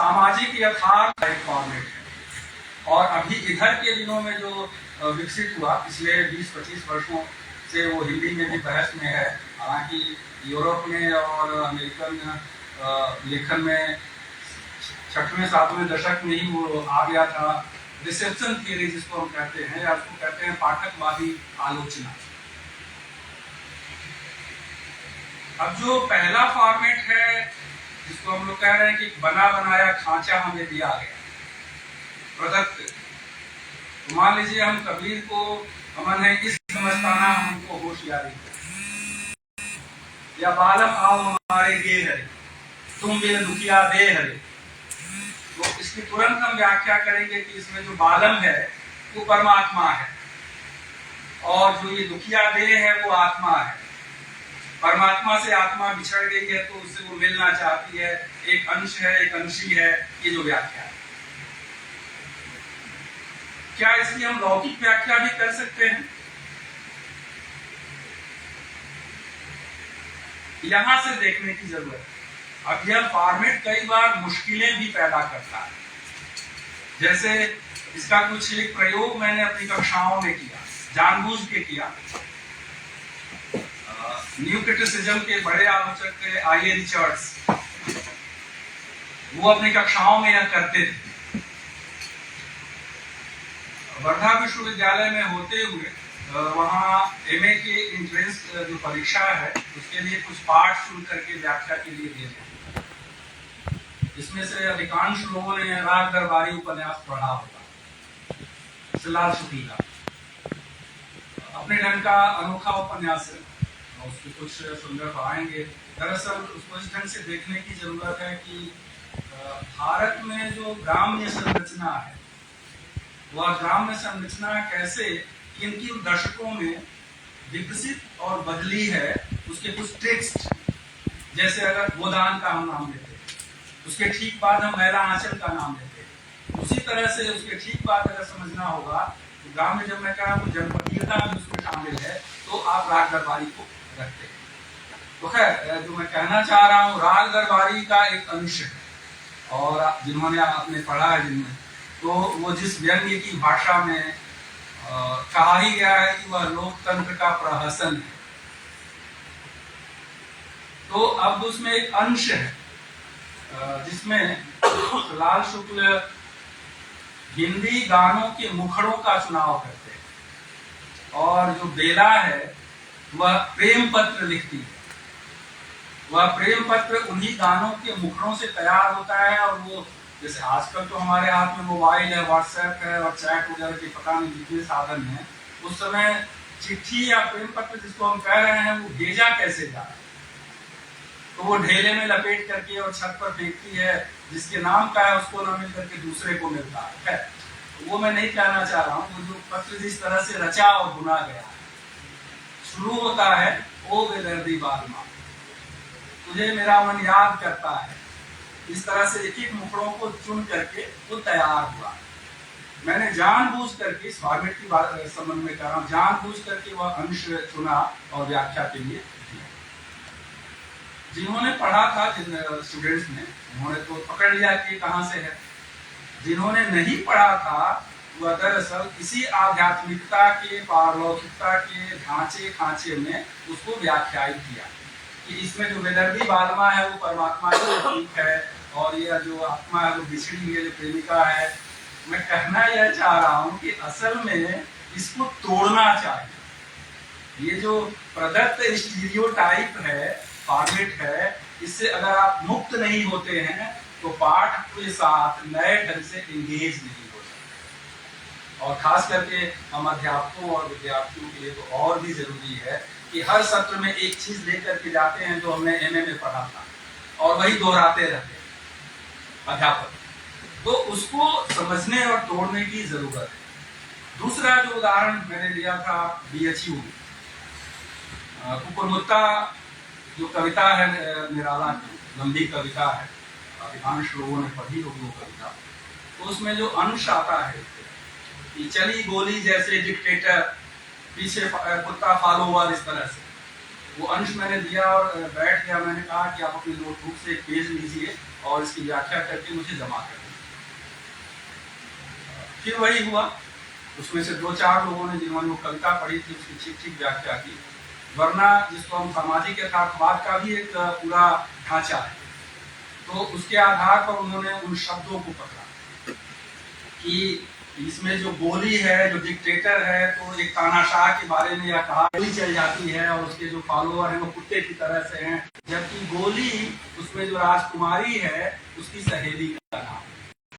सामाजिक यथार्थ एक फॉर्मेट है। और अभी इधर के दिनों में जो विकसित हुआ पिछले 20-25 वर्षों से, वो हिंदी में भी बहस में है। हालांकि यूरोप में और अमेरिकन लेखन में 6वें-7वें दशक में ही वो आ गया था। रिसेप्शन थियरी जिसको हम कहते हैं, या उसको कहते हैं पाठकवादी आलोचना। अब जो पहला फॉर्मेट है जिसको हम लोग कह रहे हैं कि बना बनाया खांचा हमें दिया गया, प्रदत्त। तो मान लीजिए हम कबीर को अमन है इस समझताना हमको होशियारी, या बालम आओ हमारे गे हरे तुम बिन दुखिया दे हरे। तो इसकी तुरंत हम व्याख्या करेंगे कि इसमें जो बालम है वो परमात्मा है, और जो ये दुखिया दे है वो आत्मा है। परमात्मा से आत्मा बिछड़ गई है तो उससे वो मिलना चाहती है, एक अंश है, एक अंशी है। ये जो व्याख्या है, क्या इसकी हम लौकिक व्याख्या भी कर सकते हैं? यहां से देखने की जरूरत है। अब यह फॉर्मेट कई बार मुश्किलें भी पैदा करता है। जैसे इसका कुछ एक प्रयोग मैंने अपनी कक्षाओं में किया, जानबूझ के किया। न्यू क्रिटिसिज्म के बड़े आलोचक थे आई.ए. रिचर्ड्स, वो अपनी कक्षाओं में यह करते थे। वर्धा विश्वविद्यालय में होते हुए वहाँ एमए के एंट्रेंस जो परीक्षा है उसके लिए कुछ पाठ शुरू करके व्याख्या के लिए दिए। इसमें से अधिकांश लोगों ने राग दरबारी उपन्यास पढ़ा होगा, लाल शुक्ल का। अपने ढंग का अनोखा उपन्यास है, उसके कुछ सुंदर आएंगे। दरअसल उसको इस ढंग से देखने की जरूरत है कि भारत में जो ग्राम्य संरचना है, वह ग्राम्य संरचना कैसे किन दशकों में विकसित और बदली है। उसके कुछ टेक्स्ट, जैसे अगर गोदान का हम नाम लेते हैं, उसके ठीक बाद हम मैला आंचल का नाम लेते हैं, उसी तरह से उसके ठीक बाद अगर समझना होगा तो गांव में जब मैं कहा वो जनपदीयता भी उसमें शामिल है, तो आप राग दरबारी को रखते हैं। तो खैर, जो मैं कहना चाह रहा हूँ, राग दरबारी का एक अंश है, और जिन्होंने आपने पढ़ा है जिनमें, तो वो जिस व्यंग्य की भाषा में कहा ही गया है कि वह लोकतंत्र का प्रहसन है, तो अब उसमें एक अंश है जिसमें लाल शुक्ल हिंदी गानों के मुखड़ों का चुनाव करते हैं, और जो बेला है वह प्रेम पत्र लिखती है। वह प्रेम पत्र उन्हीं गानों के मुखड़ों से तैयार होता है, और वो जैसे आजकल तो हमारे हाथ में मोबाइल है, व्हाट्सएप है और चैट वगैरह के पता नहीं जितने साधन हैं, उस समय चिट्ठी या प्रेम पत्र जिसको हम कह रहे हैं वो भेजा कैसे जाए। तो वो ढेले में लपेट करके और छत पर फेंकती है, जिसके नाम का है उसको न मिल करके दूसरे को मिलता है। वो मैं नहीं कहना चाह रहा हूँ। वो जो पत्र जिस तरह से रचा और बुना गया शुरू होता है, ओ बेदर्दी बालमा तुझे मेरा मन याद करता है। इस तरह से एक एक मुखड़ों को चुन करके वो तैयार हुआ। मैंने जानबूझ करके इस फॉर्मेट की बात संबंध में कह रहा हूँ, जानबूझ करके वह अंश चुना और व्याख्या के लिए दिया। जिन्होंने पढ़ा था, जिन स्टूडेंट्स ने, उन्होंने तो पकड़ लिया कि कहाँ से है। जिन्होंने नहीं पढ़ा था वह दरअसल इसी आध्यात्मिकता के, पारलौकिकता के ढांचे खांचे में उसको व्याख्यायित किया कि इसमें जो बेदर्दी बालमा है वो परमात्मा की प्रतीक है, और यह जो आत्मा है वो बिछड़ी हुई है, जो प्रेमिका है। मैं कहना यह चाह रहा हूँ कि असल में इसको तोड़ना चाहिए। ये जो प्रदत्त स्टीरियोटाइप है, फॉर्मेट है, इससे अगर आप मुक्त नहीं होते हैं तो पाठ के साथ नए ढंग से एंगेज नहीं हो सकते। और खास करके हम अध्यापकों और विद्यार्थियों के लिए तो और भी जरूरी है कि हर सत्र में एक चीज लेकर के जाते हैं जो हमने एमए में पढ़ा था, और वही दोहराते रहते हैं अध्यापक। तो उसको समझने और तोड़ने की जरूरत है। दूसरा जो उदाहरण मैंने लिया था BHU कुकुरमुत्ता, जो कविता है निराला की, लंबी कविता है, अधिकांश लोगों ने पढ़ी होगी वो कविता। तो उसमें जो अंश आता है कि चली गोली जैसे डिक्टेटर, पीछे कुत्ता फॉलोवर, इस तरह से वो अंश मैंने दिया और बैठ गया। मैंने कहा कि आप अपनी नोटबुक से एक पेज लीजिए और इसकी व्याख्या करके मुझे जमा कर दीजिए। फिर वही हुआ, उसमें से 2-4 लोगों ने जिन्होंने वो कविता पढ़ी थी उसकी ठीक ठीक व्याख्या की। वरना जिसको हम सामाजिक यथार्थवाद का भी एक पूरा ढांचा है, तो उसके आधार पर उन्होंने उन शब्दों को पकड़ा कि इसमें जो गोली है, जो डिक्टेटर है, तो एक तानाशाह के बारे में यह कहा गोली चल जाती है और उसके जो फॉलोअर हैं वो कुत्ते की तरह से हैं, जबकि गोली उसमें जो राजकुमारी है उसकी सहेली का नाम है।